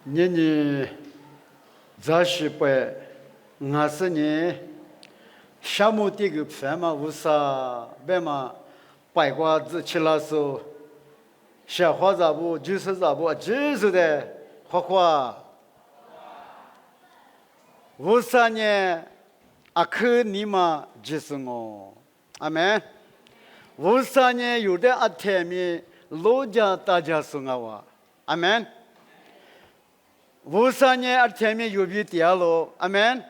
年年28、50年，项目这个饭嘛，无啥白嘛，白瓜子吃了手，小花咋不就是咋不就是的，花花。53年，阿克尼玛就是我，阿门。53年有的阿天米老家大家送我，阿门。53年阿天米有比点了，阿门。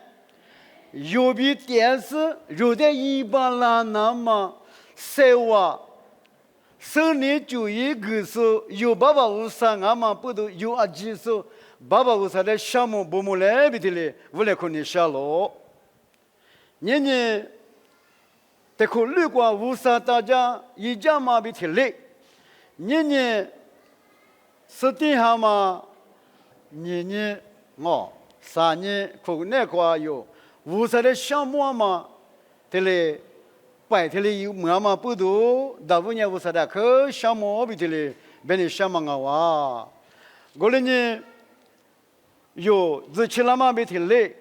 有比点是有的一般啦，那么塞瓦。生年就一个时候有爸爸53，俺们不都有阿几时爸爸53的项目不么来不的嘞，为了可能下落。年年得可旅馆53大家一家嘛比挺累，年年是底下嘛，年年3年可那块有53的项目嘛，得嘞。白天里有妈妈不多，大部分无啥的可项目比的嘞，别人项目啊哇，过来呢有日期那么比的嘞，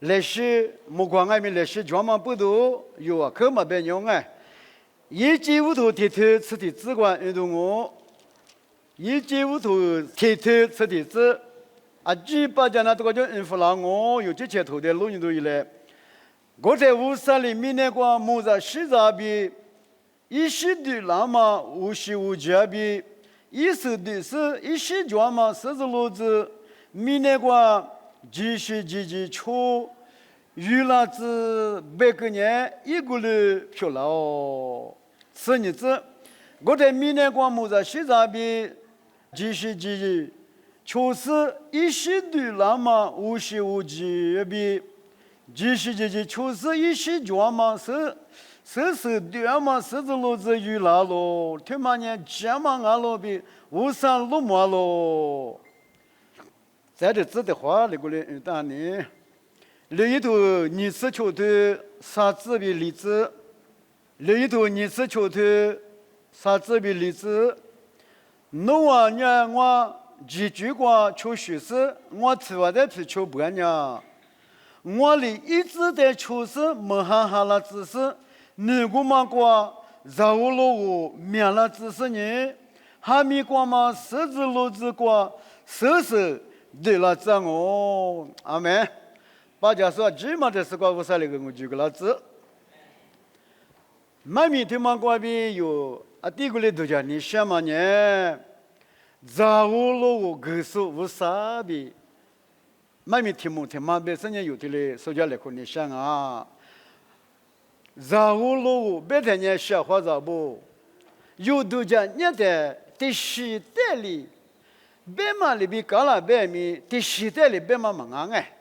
来时目光外面来时专门不多，有啊可嘛别用哎，一季五头天天吃的只管运动我，一季五头天天吃的只，啊几百家那这个叫应付了我，有几千头的老人都以来。我在53里面那个木在西藏比，一些的那么无锡无家比，一些的是一些专门狮子路子，面那个几出，娱乐子每个年一个人漂亮哦，是日子。我在面那个木在西藏比，几确实一些的那么无锡无家比。确实一些专门是对嘛狮子路子娱乐咯，他妈年这么俺老比53路马咯，在这字的话那个人当呢，里头你是球队啥子比例子，里头你是球队啥子比例子，我呢我几句话求学是，我吃完的是求不呢。我里一直在求是没哈了知识，你姑妈过绕路面了知识呢，还没过嘛狮子路子过，是对了这我阿妹，大家说起码这是个无啥那个我举个例子，买米他妈过边有啊第个里头讲你什么呢？绕路个数无啥比。买米题目题嘛，别生年有的嘞，手家来可你想啊，绕路别的人小伙子不，有度假年的第时代里，别嘛里边搞了别米，第时代里别嘛忙哎，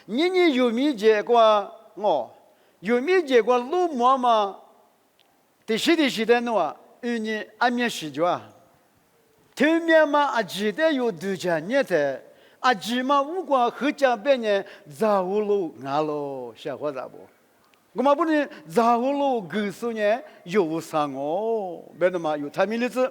你有米结果有米结果路么嘛，第时代喏，你安面时间，头面嘛啊记得有度假年的。啊，起码无关合家别人绕路俺喽，小伙子不？我们不能绕路告诉人有啥哦，别的嘛有他们的子。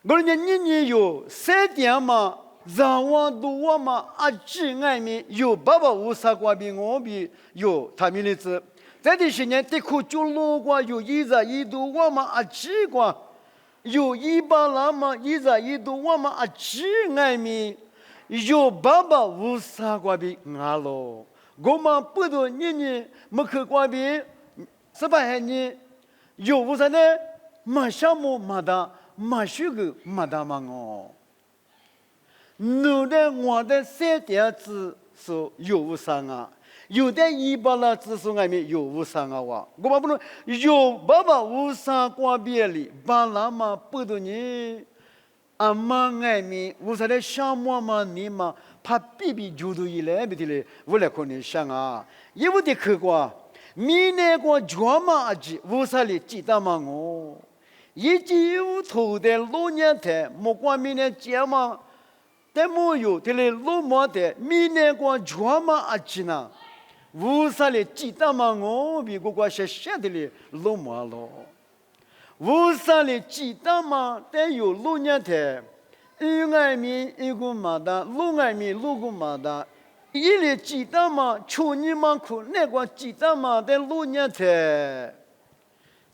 我人年有3点嘛，绕完路我嘛啊，只外面有爸爸无啥关比我比有他们的子。在这些年的苦就路过有1度我嘛啊，只管有100那么1度我嘛啊，只外面。有爸爸无啥关系俺喽，我们不多年没去关系，18年有无啥呢？马项目马达马修个马达嘛哦，你的我的3点子是有无啥啊？有的100了只是外面有无啥啊哇？我们不能有爸爸无啥关系里，把那么不多年。阿妈爱米，无啥的项目嘛，你嘛怕比就都一来不的嘞，为了可能想啊，因为的客观，米那个专门阿吉，无啥的记得嘛我，一季有头的老年台，莫管米那节嘛，但没有的嘞老毛的，米那个专门阿吉呢，无啥的记得嘛我，比个些的嘞老毛咯。无啥的记得嘛？但有老年台，一爱米一个马达，六爱米六个马达，一里鸡蛋嘛，去年嘛苦，那个鸡蛋嘛在六年才，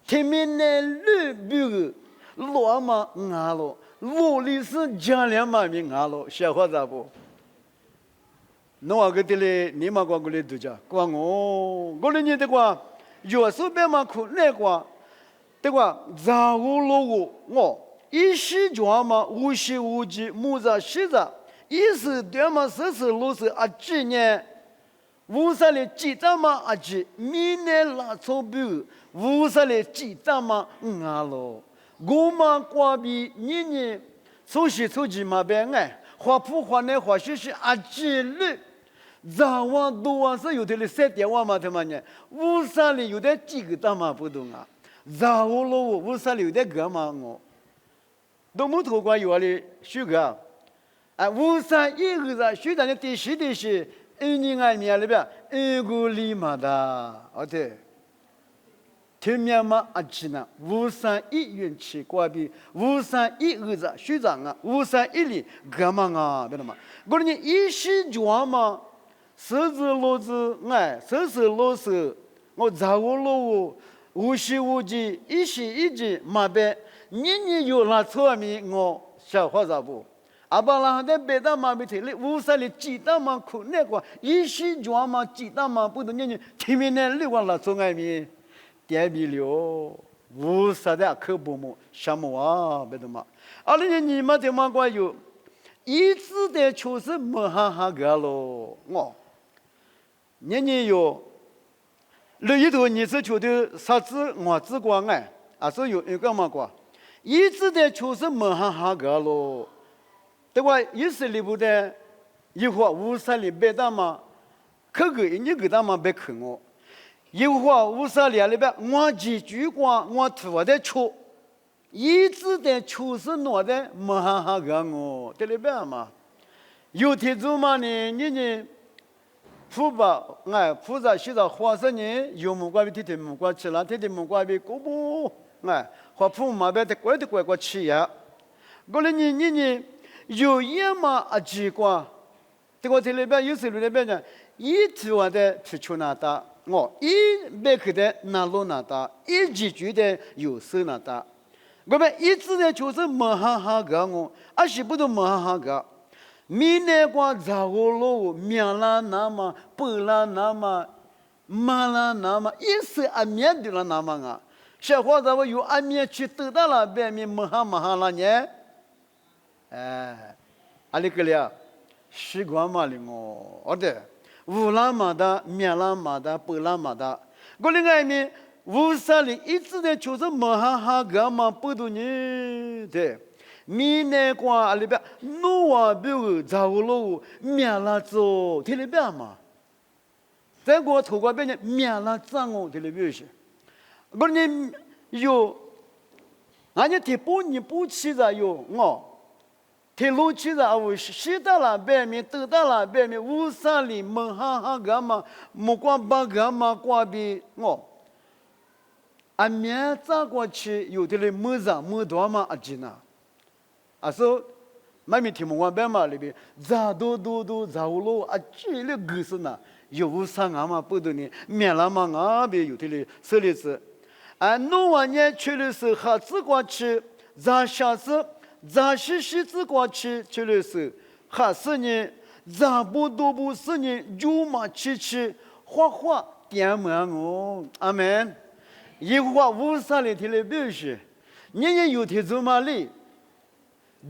前面那六billion，六嘛俺了，六里是加两嘛米俺了，小伙子不？侬话个的嘞，你嘛讲过来多家，讲我来你的话，有时别嘛苦，那个。对吧？杂物落我一时装嘛，无时无际，木子西子，一时对嘛，时时落时啊，几年，无啥的记账嘛啊几，明年拉错表，无啥的记账嘛啊咯，我嘛挂比年年，初时初几嘛别爱，花铺花内花絮絮啊几率。杂物多是有的嘞，三点万嘛他妈呢，无啥的有的几个大嘛不懂啊。杂物了我无啥留的个嘛我，都没头过有啊的许个，啊无啥一个是许咱的第十的是一年爱面里边一个里嘛的，哦对，前面嘛啊去呢，无啥一元起挂比，无啥一个是许长啊，无啥一里个嘛啊，知道吗？我说你一时装嘛，十字落字哎，十字落字，我杂物了我。无时无际，一时一季，马别年年有那错米我小伙子不？阿爸拉的别的马别提哩，无啥哩鸡蛋嘛苦那个，一时装嘛鸡蛋嘛不得年年，前面那六万那错爱米，点米了，无啥的可不么，什么啊别的嘛，阿哩你嘛的嘛怪有，一直的确实没哈哈个咯，我年年有。里头你是觉得啥子我只光哎，还是有一个嘛光，一直的确实没哈哈个咯，对吧？一时里不的，一会儿无啥里别的嘛，可个你给他们别看我，一会儿无啥里里边我几句话我图的出，一直的确实弄的没哈哈个我，对里边嘛，有天子嘛呢，你。父吧，哎，父在洗澡，花生呢，有木瓜比天天木瓜吃了，天天木瓜比过不，哎，花父嘛别的乖吃呀。过来你有也嘛啊奇怪，这个这里边有时里边呢，一提话的去出那打，我一别去的那路那打，一几句的有时那打，我们一直的就是没哈哈个我，而是不都没哈哈个。明年光杂物路，面啦那么，白啦那么，马啦那么，一时啊面对了那么啊，小伙子我有啊面去得到了，别面没哈了呢，哎，阿里个了，习惯嘛哩我，对，乌啦嘛的，面啦嘛的，白啦嘛的，我另外面乌啥哩一直的就是没哈个嘛不多呢，对。明年光里边，努啊比如杂物路面啦走，听里边嘛。再过头过边呢，面啦脏哦，听里边是。不你有，俺家提不你不起的有我，提路起的我西到了边面，东到了边面，乌啥里蒙哈哈个嘛，木瓜巴个嘛，瓜比我。俺面咋过去？有的嘞没上没多嘛阿吉呐。啊，说，买米听我边嘛里边，咋都咋乌路啊，这里个是呢，有啥啊嘛不多呢，面了嘛啊边有的嘞，这里是，啊，弄完年去的是哈子过去，咋下子，咋西子过去去的是，哈是呢，咋不都不是呢，有嘛去，画点么我，阿门，一画无啥里头的表示，年有天做嘛哩。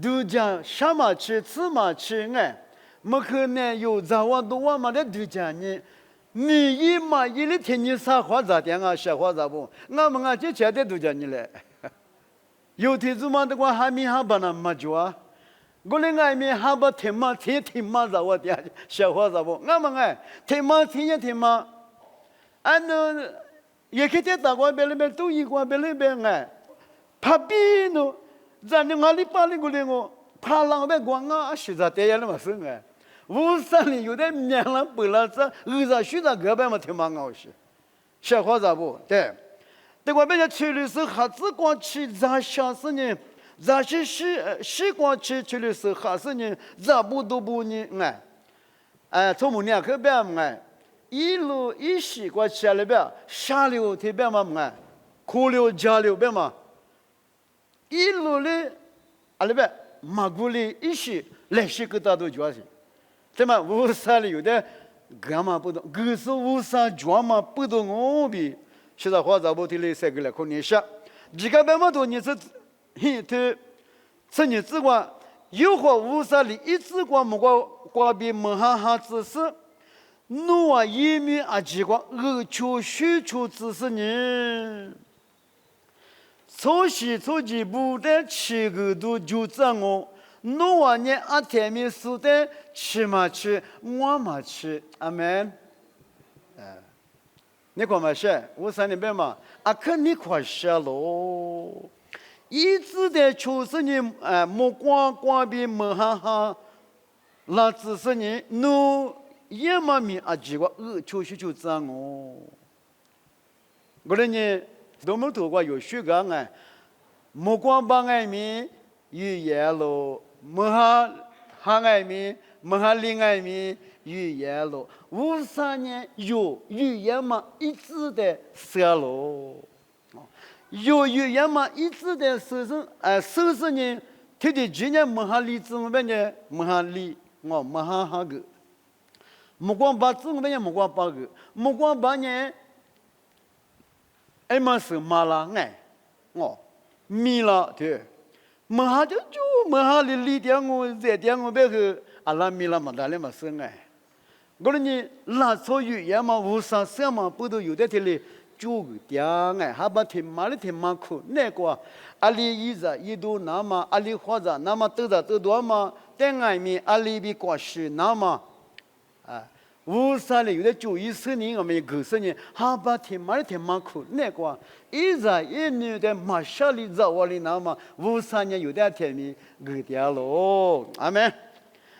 都讲什么吃，吃嘛吃哎，没可能有杂话多话嘛的都讲呢。你一嘛一里天你啥话咋点啊？啥话咋不？我们啊就觉得都讲你嘞。有天子嘛的话还没还把那么久啊，我嘞外面还把天嘛咋话点？啥话咋不？我们哎天嘛，俺那也可以在大关边里边都一关边里边哎，怕比呢。咱的阿里巴里过来我，怕浪费光啊，实在这样的嘛是哎，无山里有点面了白了这，实在隔壁嘛挺蛮好些，小伙子不对，对我们家去的是哈子光去咋下是呢，咋是时光去的时候，还是呢，咋不都不呢？从母娘可别一路一时光下来别，下流特别嘛苦流加流别嘛，一路嘞，里边马古里一时来时个大都主要是，这么无啥里有的干嘛不懂，可是无啥专嘛不懂我比，现在话咋不提嘞？三个来可你下，这个别么多你是。他这日子光有话无啥哩，一直光么光比么哈只是，努啊一面啊几光恶求虚求只是呢，初时初几不得七个都就这我，努啊呢啊天面是的吃嘛吃，我嘛吃，阿门。你看嘛是，我三里边嘛，看你快些喽。一直的就是你莫光比莫哈，那只是你努也嘛咪几个就是就这样哦。我说你都没读过有学个莫光把咪语言咯，莫哈咪莫哈另咪语言咯，无啥呢有语言嘛一直的说咯。有语言嘛，一直在手呢，他的今年没哈理字，我们呢没哈理，我没哈个，没光把字我们呢没光把个，没光把呢，嘛是马拉米了对，没哈就没哈理点我这点我别个阿拉米了嘛，大了嘛是我说你拉错语言嘛，无啥什么不都有的这里。就个点还把天马的天马苦那个，阿里一直一度那么阿里或者那么都多嘛，但外面阿里比过去那么，无啥哩有的就10年我们90年，还把天马的天马苦那个，一直一年的马上里在我里那么无啥年有的天命个点咯，阿门。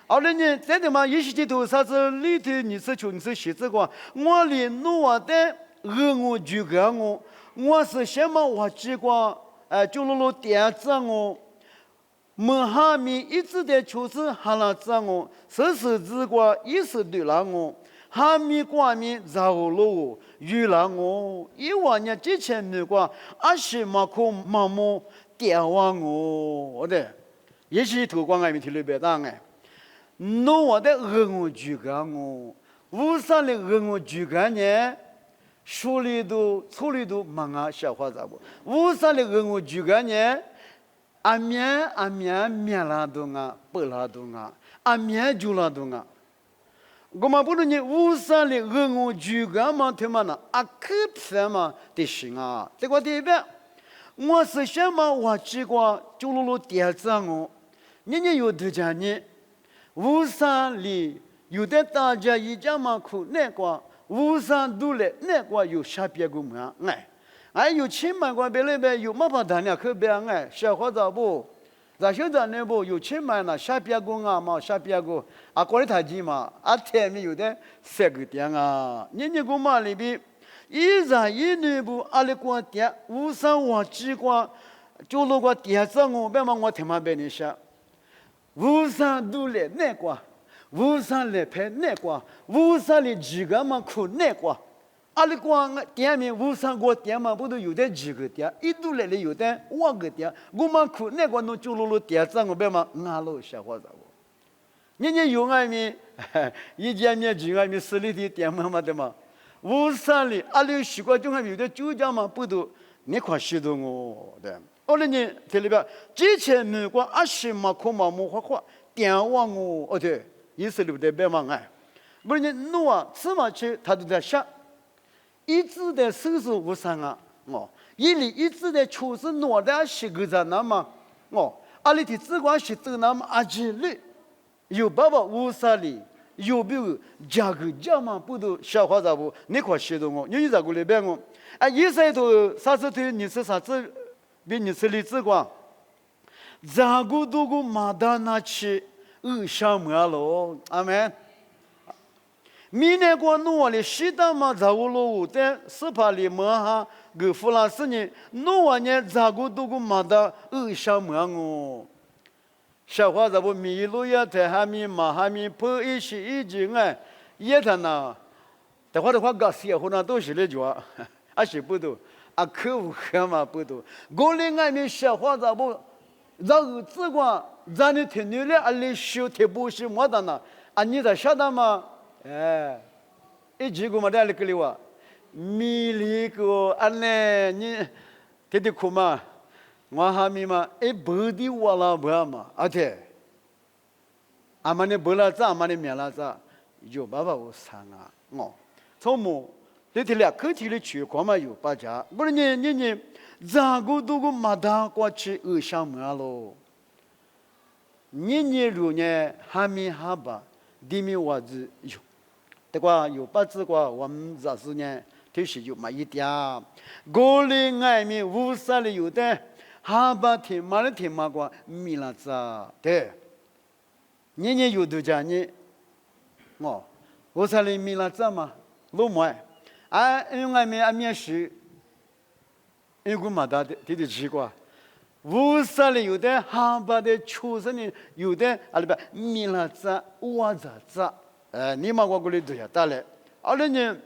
后来呢，在他妈一时间头啥子里头你是穷是写这个，我里努我的。我就干我是什么我只管就点子我，没哈咪一直的就是哈拉子我，是只管一时对了我，哈咪挂咪绕路遇了我，一万年之前那个20马可马木点完我的，也是头光爱咪提了别当弄我的我就干我，无啥的我就干呢。手里头、手里头忙小伙子不？无啥的我就干呢？面拉动不拉动面就拉动我们不能呢，无啥的我就干嘛？他们可什么的行这个代表我是什么？我只管就点子我，人有的讲呢，无啥的有的大家一家嘛苦那个。无上都来，那个有下边个么有钱买个别那边有么把单了可别小伙子不，咱现在那不有钱买了下边个嘛下边个过来台机嘛天面有的3个点人家个嘛里边一人一女不里个点无上我只管就那个点子我别嘛我听嘛别你说，无上都来那个。无啥来拍那个，无啥的几个嘛苦那个，里光店面无啥个店嘛不都有的几个店，一度来的有的万个店，我们苦那个弄就店子我别嘛路小伙子人家有外面一见面几外面实力的店嘛的嘛，无啥的里习惯就还有的酒家嘛不都你快许多我的，后来呢这里边之前美国20嘛可嘛没花点忘我对。意思里的别忙不是你弄什么去，他都在想，一直在收拾无上一直在确实弄的是个在那么里的只管是走那么几里，有爸爸无啥里，有没有价格价嘛不都小伙子不，你快写的你在过里边一岁多啥子对你是啥子，比你是里只管，咋个都个马达拿去。小么咯，阿门。明年过诺里西达嘛查乌罗乌的斯帕里摩哈个弗拉斯尼诺呢查古都古马达小摩哦，小伙子不米路亚特哈米马哈米破一些一斤哎，也他那，的话搞些后那都是来做，是不多，客户干嘛不多，过年外面小伙子不，让日子过，让你听你的来修贴补是么的呢？你在晓得吗？一句个嘛的来给你话，米里个你天天哭嘛，我哈咪嘛，不的我了不嘛，对，嘛你不了咋，嘛你免了咋，有爸爸我sang从某这天俩课题的去光嘛有八家，不是你，咋个都个马达过去上门喽，你如呢哈咪哈吧，地面我子有。这个有八字个，我们这是呢，就是有嘛一点。过里外面乌沙里有的，哈巴天马的天马个米拉子，对。你有多家呢？乌沙里米拉子嘛，老么？外面是，一个嘛大的，这奇怪。乌沙里有的哈巴的出生的有的，米拉子、瓦子。你妈我过来对呀，打来，呢，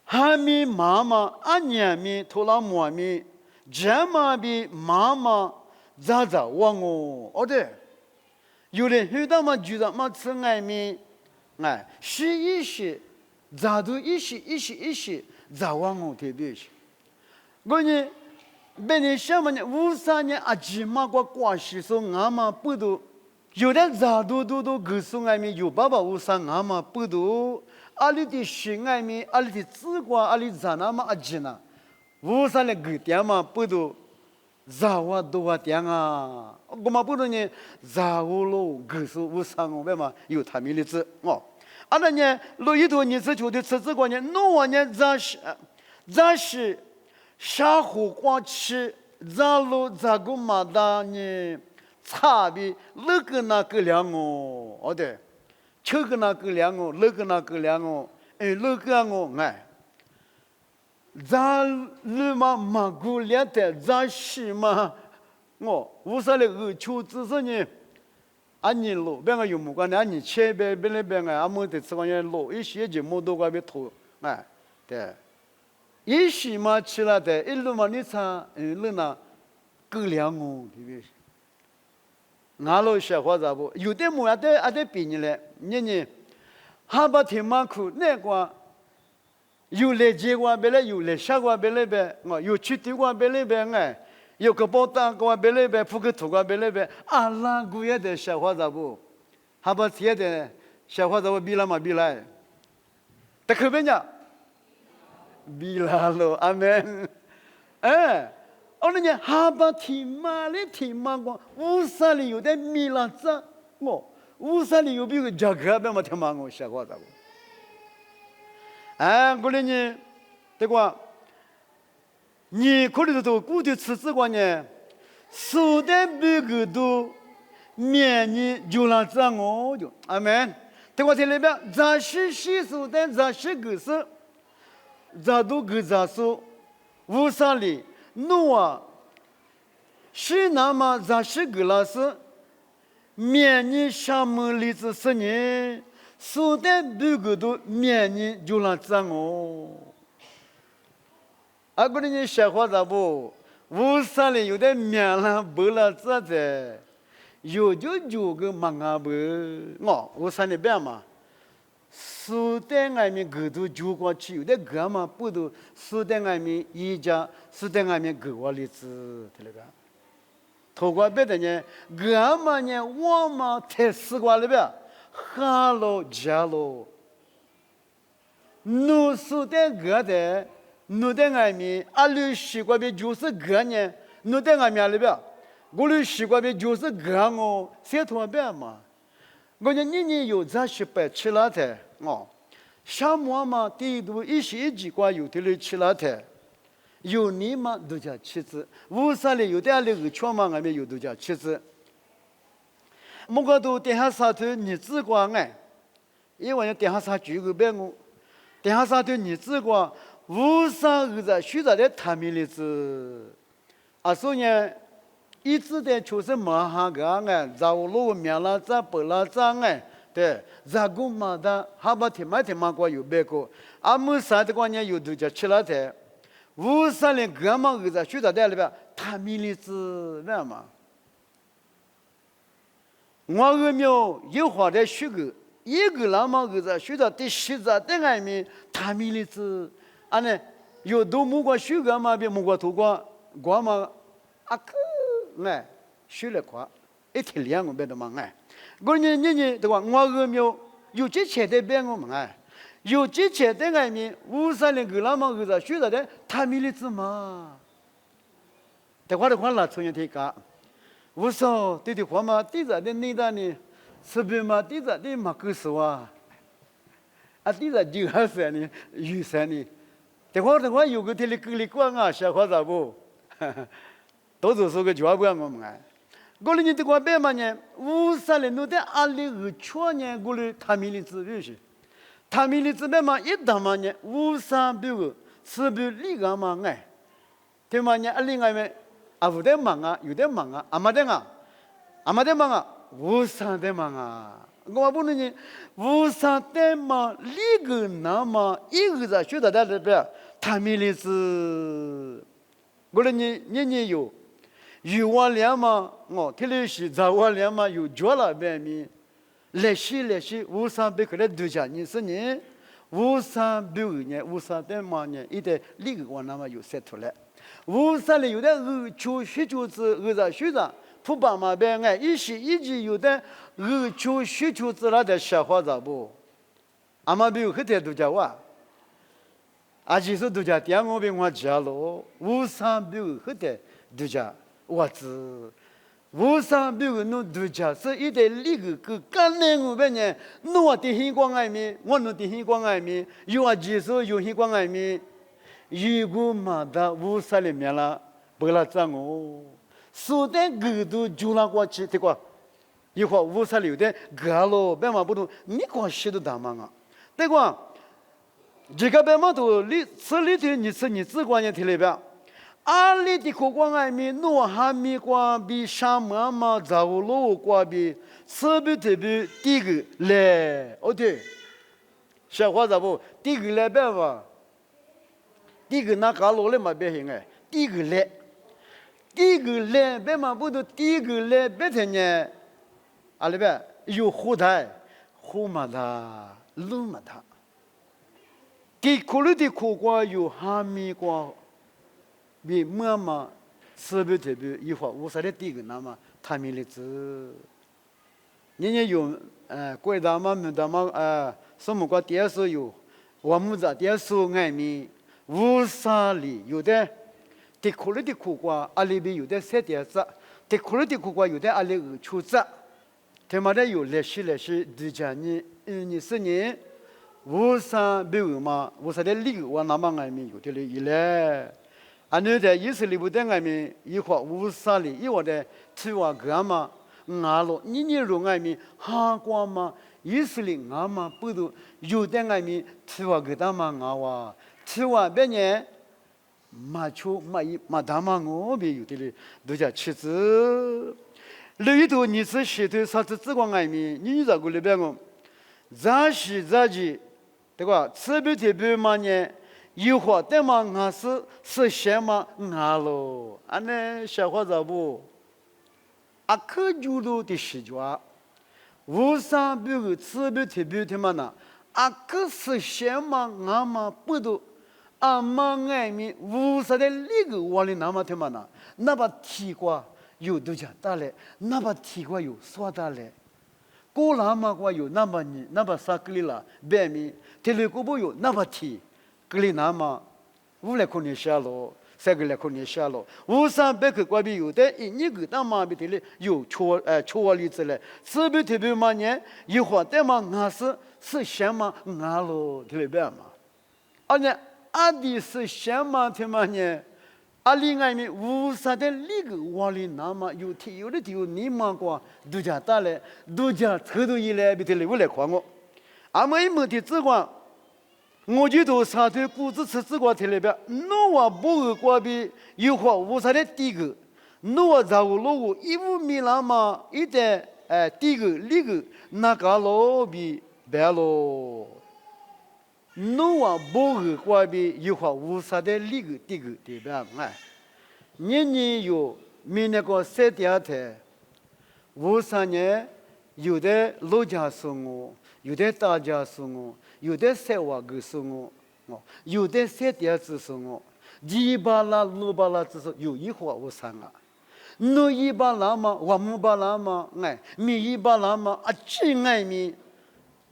哈咪妈妈，娘咪，头拉妈咪，姐妈咪妈妈，咋忘哦？对，有人遇到嘛，觉得嘛，吃爱咪，试一试，咋都一试，咋忘哦？特别是，我呢，别人想嘛呢，53年阿妈过关系说俺嘛不都。有的咋都告诉俺们有爸爸无啥俺们不都，里的心俺们，里的自挂，里咋那么急呢？无啥的给点嘛不都，咋我多点啊？我们不都呢？咋我喽？告诉无啥我们嘛有他们的字那呢，路一头你是觉得吃这个呢？我呢咋是下火光吃，咋路咋个嘛的呢？差别那个那个两哦，对，这个那个两哦，那个那个两哦，那个哦，咱那么过来的，咱是嘛，无啥的求只是呢，你路别个有木关的，你前边别个没得吃关键路，一些就没多个别拖，对，一些嘛吃了的，一路嘛你查，那那个两哦，对不对？俺老小伙子不，有的木得比你嘞，你，哈巴天马苦那个，有来接过别来，有来下过别来呗，有去丢过别来呗，有个包单过别来呗，铺个土过别来呗，拉古也的小伙子不，哈巴天的小伙子不比了嘛比来，得可别呢，比了喽，阿门，呢，哈巴天马的天马光，乌沙里有的米拉子，乌沙里有比个价格别么天马我小伙子过来呢，这个，你可能都古的吃这个呢，所的别个都面你就拉子就，阿门。这个在里边，咱是习俗的，咱是个是，咱都个咱说，乌沙里。是那么咱是个老师，面你什么例子是呢？所的别个都面你就让脏个人小伙子不，无啥里有的面了不了这的，有就个忙不，无啥的变嘛。苏在外面狗都就过去，有的狗嘛不都苏在外面一家，苏在外面狗窝里子，对了个。透过别的呢，狗嘛呢，我嘛太死过了呗，哈喽家喽。侬苏在狗的，侬在外面，里习惯的就是狗呢，侬在外面了呗，我里习惯的就是狗谁同别嘛？我讲你有这些白吃了的沙漠嘛，地都一些几块有的人吃了的，有你嘛都叫吃子，无啥的有的那个圈嘛，外面有都叫吃子。莫个都底下沙头你只管因为电下啥举个别我，电下啥对你只管无上日子学着的他们的子，所以呢，一直的就是马哈个哎，在我路面了，在不了在哎，对，在古嘛的，哈巴天嘛过有别个，没啥的关键有都叫吃了的，无上的格嘛日子学着的里边，他们的子为嘛？我个苗有话的学个，一个那么日子学着的学着的外面，他们的子。呢，有都木瓜学个嘛，比木瓜土瓜，瓜嘛，哎，学了快，一天两个别的嘛哎，你对吧？我个苗有这钱的别我嘛哎，有这钱的外面，无啥人个那么个子学着的，他们的子嘛，的话拉出去听讲，无啥对的话嘛，对着的那单呢，是不嘛？对着的嘛个是哇，对着就还是呢，有啥呢？的话有个天里沟里光啊，小伙子不，都是说个家不我们哎，过了你的话别嘛呢，无啥人弄的阿里个去年过了他们的资源是，他们的资源嘛一打嘛呢，无啥别个是不理个嘛哎，对嘛呢？另外面有点忙啊，有点忙啊，没得忙啊，无啥的忙啊。我不能呢，无啥的嘛，理个那么一个在学的在这边，他们的是，过了你有完了嘛？听了是早完了嘛？有脚了边面，来些，无啥别个来度假，你是呢？无啥别个呢？无啥的嘛呢？一点理个我那么有写出来，无啥的有的学就是在学着。不把嘛别哎，一直有的学子了的小伙子不，嘛没有很多都叫哇，其实都叫点我被我讲了，无啥没有很多都叫我知，无啥没有弄都叫是一点那个干那我被呢，我的星光爱面，我弄的星光爱面，有其实有星光爱面，如果嘛的无啥里面了，不了脏哦。苏丹狗都就那过去，对吧？一会儿无啥留的，狗咯，别嘛不懂，你光写都大忙啊，对吧？这个别嘛都这里头你只管你听里边，阿里的口光外面，诺哈密光比沙漠嘛，走路光比，特别第一个来，对，小伙子不，第一个来别嘛，第一个那搞路了嘛别行哎，第一个来。第一个来，别嘛不都第一个来，别听呢，里边有火台，火嘛它，路嘛它，给苦了的苦瓜有哈密瓜，比妈妈特别一会儿我说的第一个那么他们的字，人有贵大嘛没大嘛什么个电视有，我们在电视外面无啥里有的。的苦了的苦瓜，阿里边有的三点子；的苦了的苦瓜，有的阿里有秋子。他妈的有来些，都讲你是你，无啥没有嘛？无啥的理我那么外面有的里来，你在以色列不在外面一会无啥里，一会的吃完干嘛？了，你入外面哈瓜嘛？以色列嘛不都有在外面吃完个他妈哇？吃完别年。马大嘛，我别有的嘞，都叫妻子。里头你是写的啥子？只管外面，你咋个里边我？咋西咋地，对吧？特别嘛呢？一会儿对嘛？俺是什么？俺喽，那小伙子不？可就路的习惯，无啥别个特别的嘛呢？可是什么？俺嘛不都？嘛外面无啥的那个往里那么他妈呢？那把提瓜有都讲大嘞，那把提瓜有说大嘞，过那么瓜有那么你那把啥个里了？白米提了个不有那把提，个里那么无来可能下咯，三个来可能下咯，无啥别个瓜比有的，你个大妈比提了有错例子嘞，特别嘛呢？一会儿对嘛俺是什么俺咯？提了白嘛，呢。的是什么他妈呢？另外面无啥的那个往里那么有的你嘛过度假大嘞，度假车都一来比得来我来看我，阿没没的这个，我就都沙头谷子吃这个天里边，侬我不过比有话无啥的第个，侬我在乎路1.5米那么一点第个那个那个路比白路，侬我不过比有话无啥的那个第个对吧？哎，年有明年个3点台，53年有的老家送我。有的大家送我，有的3万个送我，有的3点子送我，2巴拉6巴拉只是有一话我3啊，侬1巴拉嘛，我5巴拉嘛，哎，米1巴拉嘛，几爱米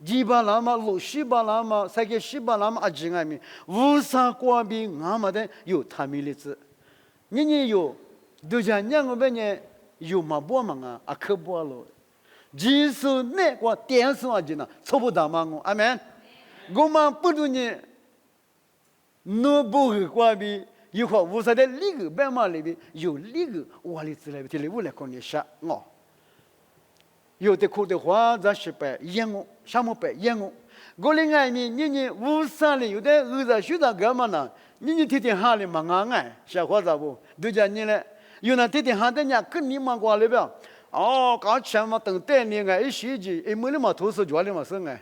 ，2巴拉嘛，6巴拉嘛，3个10巴拉嘛，几爱米，53光比俺们的有他米的子，你有，都讲2个半年有嘛不嘛啊，可不了。即使那个电视上呢，错不大嘛我，阿门。我们不如你，侬不会关闭，有话无啥的那个白马里边有那个我里之类的，里我来跟你说哦。有的苦的话，咱是白烟我，什么白烟我。我另外面，你无啥的有的儿子学的干嘛呢？你天天喊的嘛俺小伙子不，都叫你嘞。有那天天喊的人跟你忙过来不？哦，刚前嘛等待你哎，一学期一没那么投诉家里嘛生哎，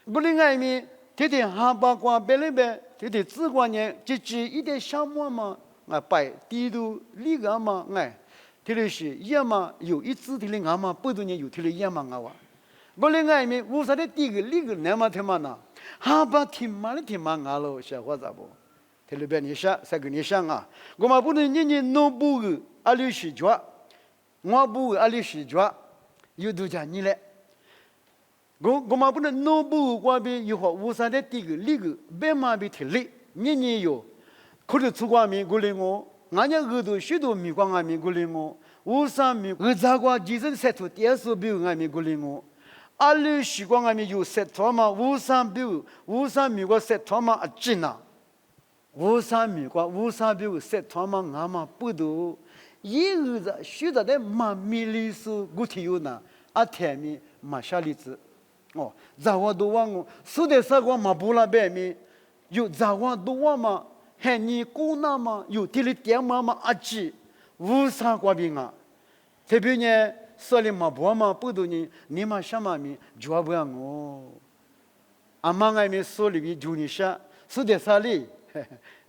我另外面天天喊八卦别里边，天天只管呢，就一点项目嘛，啊摆地图那个嘛哎，天天是也嘛有一次天天俺嘛不多年有天天也嘛俺哇，我另外面无啥的第个那个那么他妈呢，喊把天嘛的天嘛俺喽，小伙子不，天天别你想，三个你想啊，我嘛不能年弄不个阿里是脚。我不阿里是抓，有多讲你嘞。我们不能弄不过边有话无啥的第个那个白马边贴嘞，年有，可是出国面过来我，俺家耳朵许多米光俺面过来我，无啥米我咋个几十三头电视表俺面过来我，阿里时光俺面有三头嘛，无啥表无啥米个三头嘛真呐，无啥米个无啥表三头嘛俺嘛不多。一儿子学着的马米历史古体有呢，阿天米马下里子，哦，咱我都忘我，说的啥个马不拉白米，有咱我都忘嘛，还你姑那嘛，有地里点嘛嘛阿几，无啥瓜饼啊，特别呢，说的马不嘛不多呢，你嘛什么米，就不让我，阿妈爱米说里边就你想，说的啥哩，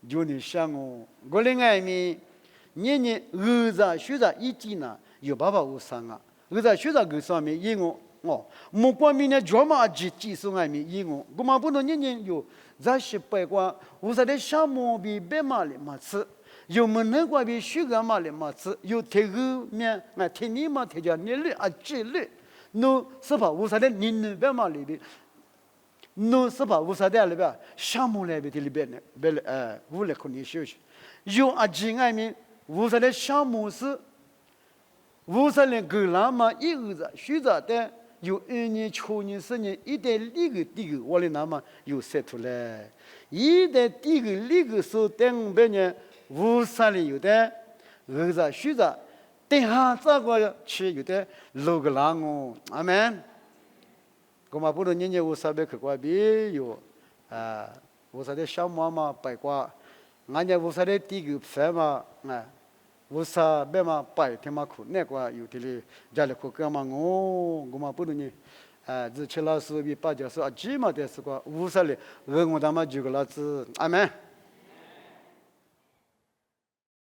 就你想我，我另外米。年儿子学着一季呢，有爸爸无伤啊。儿子学着个上面英文哦，莫光明呢专门技术外面英文，我们不能年有咱是白瓜，无啥的项目比白马里嘛吃，有没能瓜比学个马里嘛吃，有铁个面啊铁泥嘛铁叫你嘞啊这嘞，侬是吧？无啥的你白马里边，侬是吧？无啥的里边项目里边的里边呢，别无来可你休息，有啊几外面。无啥的项目是，无啥的个人嘛，一个子学着的有1年、去年、10年，一代那个第个，我的那么有set出来，一代第个那个时候等别人无啥的有的，儿子学着，等下这个去有的老个人哦，阿门。我们不能年无啥别去过别有无啥的项目嘛，白过。俺家无啥的第个饭嘛，无啥别嘛白天嘛苦，那个有的嘞家里苦干嘛我们不能呢，之前老师比8教授几嘛的是个无啥嘞，我他妈就个老子，阿门。